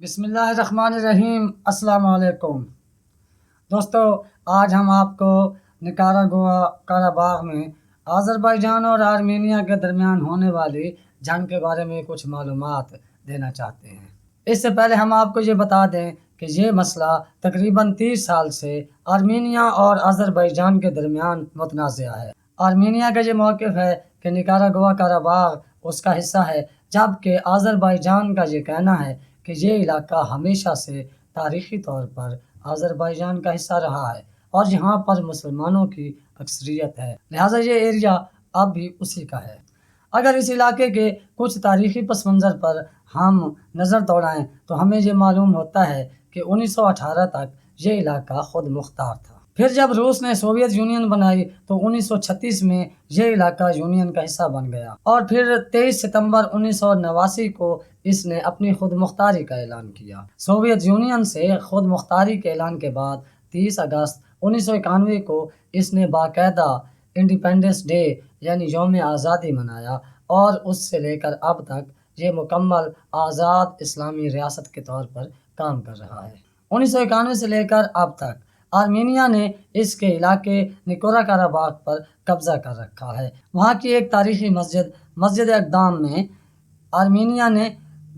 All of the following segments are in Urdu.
بسم اللہ الرحمن الرحیم۔ السلام علیکم دوستو، آج ہم آپ کو نکاراگوا کاراباغ میں آذربائیجان اور آرمینیا کے درمیان ہونے والی جنگ کے بارے میں کچھ معلومات دینا چاہتے ہیں۔ اس سے پہلے ہم آپ کو یہ بتا دیں کہ یہ مسئلہ تقریباً 30 سال سے آرمینیا اور آذربائیجان کے درمیان متنازع ہے۔ آرمینیا کا یہ موقف ہے کہ نکاراگوا کاراباغ اس کا حصہ ہے، جبکہ آذربائیجان کا یہ کہنا ہے کہ یہ علاقہ ہمیشہ سے تاریخی طور پر آذربائیجان کا حصہ رہا ہے اور یہاں پر مسلمانوں کی اکثریت ہے، لہٰذا یہ ایریا اب بھی اسی کا ہے۔ اگر اس علاقے کے کچھ تاریخی پس منظر پر ہم نظر دوڑائیں تو ہمیں یہ معلوم ہوتا ہے کہ 1918 تک یہ علاقہ خود مختار تھا۔ پھر جب روس نے سوویت یونین بنائی تو 1936 میں یہ علاقہ یونین کا حصہ بن گیا اور پھر 23 ستمبر 1989 کو اس نے اپنی خود مختاری کا اعلان کیا۔ سوویت یونین سے خود مختاری کے اعلان کے بعد 30 اگست 1991 کو اس نے باقاعدہ انڈیپینڈنس ڈے یعنی یوم آزادی منایا اور اس سے لے کر اب تک یہ مکمل آزاد اسلامی ریاست کے طور پر کام کر رہا ہے۔ 1991 سے لے کر اب تک آرمینیا نے اس کے علاقے نکورا کاراباغ پر قبضہ کر رکھا ہے۔ وہاں کی ایک تاریخی مسجد اقدام میں آرمینیا نے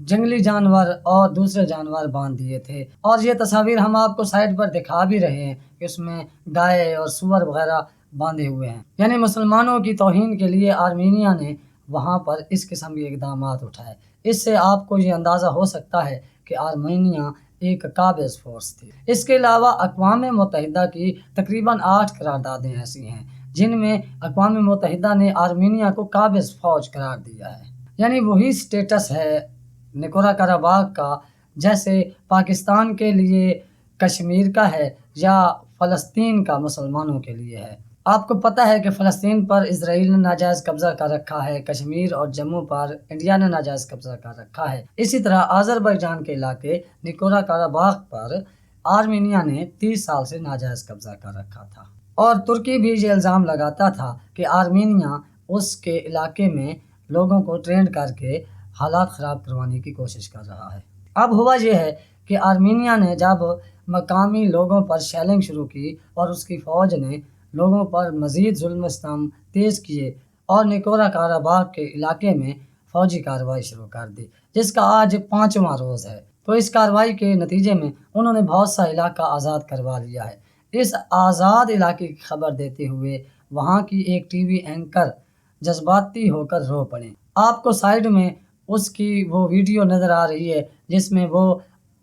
جنگلی جانور اور دوسرے جانور باندھ دیے تھے، اور یہ تصاویر ہم آپ کو سائٹ پر دکھا بھی رہے ہیں کہ اس میں گائے اور سور وغیرہ باندھے ہوئے ہیں، یعنی مسلمانوں کی توہین کے لیے آرمینیا نے وہاں پر اس قسم کے اقدامات اٹھائے۔ اس سے آپ کو یہ اندازہ ہو سکتا ہے کہ آرمینیا ایک قابض فورس تھی۔ اس کے علاوہ اقوام متحدہ کی تقریباً 8 قراردادیں ایسی ہیں جن میں اقوام متحدہ نے آرمینیا کو قابض فوج قرار دیا ہے، یعنی وہی سٹیٹس ہے نکورا کاراباغ کا جیسے پاکستان کے لیے کشمیر کا ہے یا فلسطین کا مسلمانوں کے لیے ہے۔ آپ کو پتہ ہے کہ فلسطین پر اسرائیل نے ناجائز قبضہ کر رکھا ہے، کشمیر اور جموں پر انڈیا نے ناجائز قبضہ کر رکھا ہے۔ اسی طرح آذربائیجان کے علاقے نکورا کاراباغ پر آرمینیا نے 30 سال سے ناجائز قبضہ کر رکھا تھا، اور ترکی بھی یہ الزام لگاتا تھا کہ آرمینیا اس کے علاقے میں لوگوں کو ٹرینڈ کر کے حالات خراب کروانے کی کوشش کر رہا ہے۔ اب ہوا یہ ہے کہ آرمینیا نے جب مقامی لوگوں پر شیلنگ شروع کی اور اس کی فوج نے لوگوں پر مزید ظلم و ستم تیز کیے اور نکورا کاراباغ کے علاقے میں فوجی کارروائی شروع کر دی، جس کا آج 5واں روز ہے، تو اس کارروائی کے نتیجے میں انہوں نے بہت سا علاقہ آزاد کروا لیا ہے۔ اس آزاد علاقے کی خبر دیتے ہوئے وہاں کی ایک ٹی وی اینکر جذباتی ہو کر رو پڑیں۔ آپ کو سائیڈ میں اس کی وہ ویڈیو نظر آ رہی ہے جس میں وہ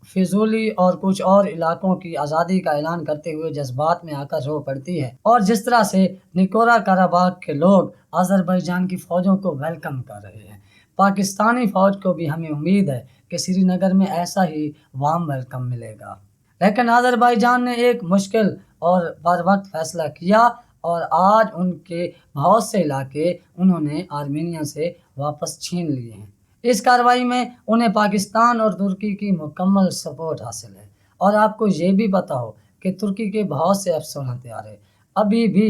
فضولی اور کچھ اور علاقوں کی آزادی کا اعلان کرتے ہوئے جذبات میں آ کر رو پڑتی ہے، اور جس طرح سے نکورا کاراباغ کے لوگ آذربائیجان کی فوجوں کو ویلکم کر رہے ہیں۔ پاکستانی فوج کو بھی ہمیں امید ہے کہ سری نگر میں ایسا ہی وارم ویلکم ملے گا، لیکن آذربائیجان نے ایک مشکل اور بر وقت فیصلہ کیا اور آج ان کے بہت سے علاقے انہوں نے آرمینیا سے واپس چھین لیے ہیں۔ اس کارروائی میں انہیں پاکستان اور ترکی کی مکمل سپورٹ حاصل ہے، اور آپ کو یہ بھی پتہ ہو کہ ترکی کے بہت سے افسر ہتھیارے ابھی بھی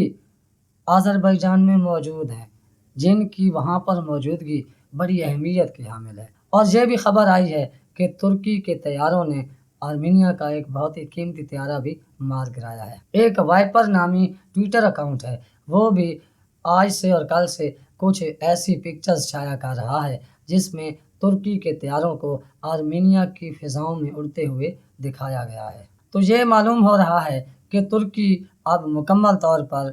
آذربائیجان میں موجود ہیں، جن کی وہاں پر موجودگی بڑی اہمیت کی حامل ہے۔ اور یہ بھی خبر آئی ہے کہ ترکی کے طیاروں نے آرمینیا کا ایک بہت ہی قیمتی طیارہ بھی مار گرایا ہے۔ ایک وائپر نامی ٹویٹر اکاؤنٹ ہے، وہ بھی آج سے اور کل سے کچھ ایسی پکچرز شائع کر رہا ہے جس میں ترکی کے طیاروں کو آرمینیا کی فضاؤں میں اڑتے ہوئے دکھایا گیا ہے۔ تو یہ معلوم ہو رہا ہے کہ ترکی اب مکمل طور پر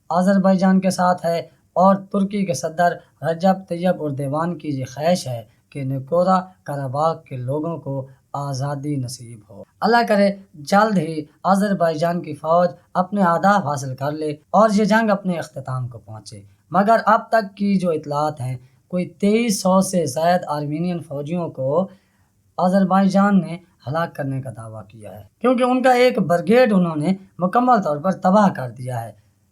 آذربائیجان کے ساتھ ہے، اور ترکی کے صدر رجب طیب اردوان کی یہ خواہش ہے کہ نکورا کاراباغ کے لوگوں کو آزادی نصیب ہو۔ اللہ کرے جلد ہی آذربائیجان کی فوج اپنے اہداف حاصل کر لے اور یہ جنگ اپنے اختتام کو پہنچے، مگر اب تک کی جو اطلاعات ہیں، کوئی 2300 سے زائد آرمینین فوجیوں کو آذربائیجان نے ہلاک کرنے کا دعویٰ کیا ہے، کیونکہ ان کا ایک برگیڈ انہوں نے مکمل طور پر تباہ کر دیا ہے۔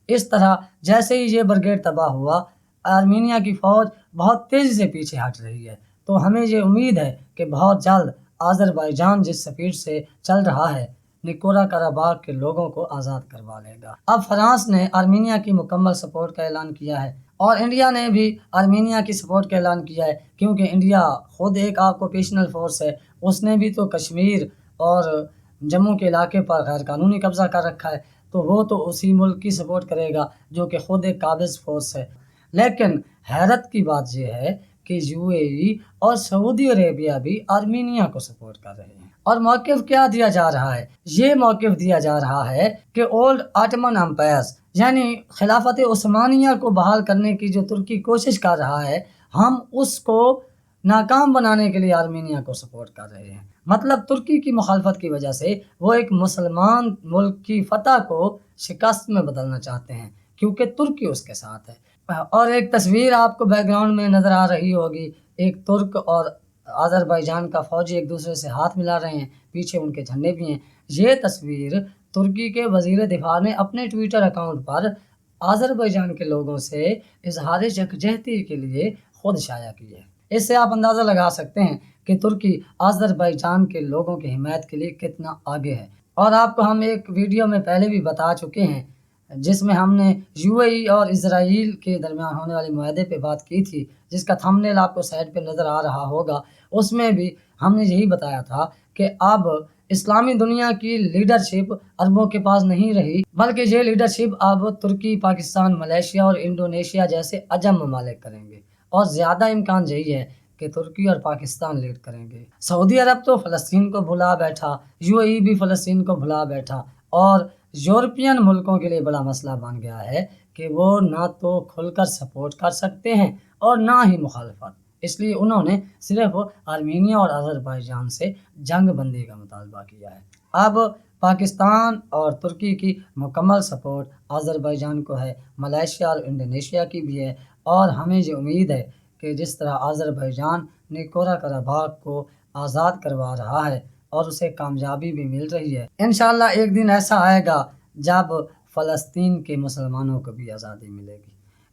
اس طرح جیسے ہی یہ برگیڈ تباہ ہوا، آرمینیا کی فوج بہت تیزی سے پیچھے ہٹ رہی ہے، تو ہمیں یہ امید ہے کہ بہت جلد آذربائیجان جس سپیڈ سے چل رہا ہے نکورا کاراباغ کے لوگوں کو آزاد کروا لے گا۔ اب فرانس نے آرمینیا کی مکمل سپورٹ کا اعلان کیا ہے اور انڈیا نے بھی آرمینیا کی سپورٹ کا اعلان کیا ہے، کیونکہ انڈیا خود ایک آکوپیشنل فورس ہے، اس نے بھی تو کشمیر اور جموں کے علاقے پر غیر قانونی قبضہ کر رکھا ہے، تو وہ تو اسی ملک کی سپورٹ کرے گا جو کہ خود ایک قابض فورس ہے۔ لیکن حیرت کی بات یہ ہے کہ یو اے ای اور سعودی عربیہ بھی آرمینیا کو سپورٹ کر رہے ہیں۔ اور موقف کیا دیا جا رہا ہے؟ یہ موقف دیا جا رہا ہے کہ اولڈ آٹمن امپائرز یعنی خلافت عثمانیہ کو بحال کرنے کی جو ترکی کوشش کر رہا ہے، ہم اس کو ناکام بنانے کے لیے آرمینیا کو سپورٹ کر رہے ہیں۔ مطلب ترکی کی مخالفت کی وجہ سے وہ ایک مسلمان ملک کی فتح کو شکست میں بدلنا چاہتے ہیں، کیونکہ ترکی اس کے ساتھ ہے۔ اور ایک تصویر آپ کو بیک گراؤنڈ میں نظر آ رہی ہوگی، ایک ترک اور آذربائیجان کا فوجی ایک دوسرے سے ہاتھ ملا رہے ہیں، پیچھے ان کے جھنڈے بھی ہیں۔ یہ تصویر ترکی کے وزیر دفاع نے اپنے ٹویٹر اکاؤنٹ پر آذربائیجان کے لوگوں سے اظہار یکجہتی کے لیے خود شائع کی ہے۔ اس سے آپ اندازہ لگا سکتے ہیں کہ ترکی آذربائیجان کے لوگوں کی حمایت کے لیے کتنا آگے ہے۔ اور آپ کو ہم ایک ویڈیو میں پہلے بھی بتا چکے ہیں جس میں ہم نے یو اے ای اور اسرائیل کے درمیان ہونے والے معاہدے پہ بات کی تھی، جس کا تھمبنیل آپ کو سائڈ پہ نظر آ رہا ہوگا۔ اس میں بھی ہم نے یہی بتایا تھا کہ اب اسلامی دنیا کی لیڈرشپ عربوں کے پاس نہیں رہی، بلکہ یہ لیڈرشپ اب ترکی، پاکستان، ملیشیا اور انڈونیشیا جیسے عجم ممالک کریں گے، اور زیادہ امکان یہی ہے کہ ترکی اور پاکستان لیڈ کریں گے۔ سعودی عرب تو فلسطین کو بھلا بیٹھا، یو اے ای بھی فلسطین کو بھلا بیٹھا، اور یورپین ملکوں کے لیے بڑا مسئلہ بن گیا ہے کہ وہ نہ تو کھل کر سپورٹ کر سکتے ہیں اور نہ ہی مخالفت، اس لیے انہوں نے صرف آرمینیا اور آذربائیجان سے جنگ بندی کا مطالبہ کیا ہے۔ اب پاکستان اور ترکی کی مکمل سپورٹ آذربائیجان کو ہے، ملیشیا اور انڈونیشیا کی بھی ہے، اور ہمیں یہ امید ہے کہ جس طرح آذربائیجان ناگورنو قراباغ کو آزاد کروا رہا ہے اور اسے کامیابی بھی مل رہی ہے، انشاءاللہ ایک دن ایسا آئے گا جب فلسطین کے مسلمانوں کو بھی آزادی ملے گی،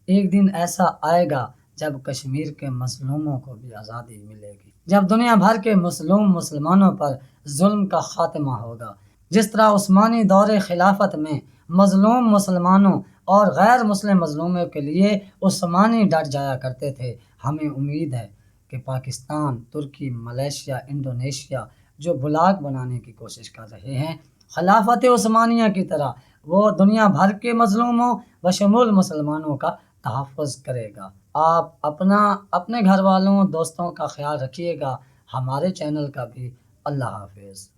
ایک دن ایسا آئے گا جب کشمیر کے مظلوموں کو بھی آزادی ملے گی، جب دنیا بھر کے مظلوم مسلمانوں پر ظلم کا خاتمہ ہوگا۔ جس طرح عثمانی دور خلافت میں مظلوم مسلمانوں اور غیر مسلم مظلوموں کے لیے عثمانی ڈٹ جایا کرتے تھے، ہمیں امید ہے کہ پاکستان، ترکی، ملیشیا، انڈونیشیا جو بلاک بنانے کی کوشش کر رہے ہیں خلافت عثمانیہ کی طرح، وہ دنیا بھر کے مظلوموں بشمول مسلمانوں کا تحفظ کرے گا۔ آپ اپنے گھر والوں، دوستوں کا خیال رکھیے گا، ہمارے چینل کا بھی۔ اللہ حافظ۔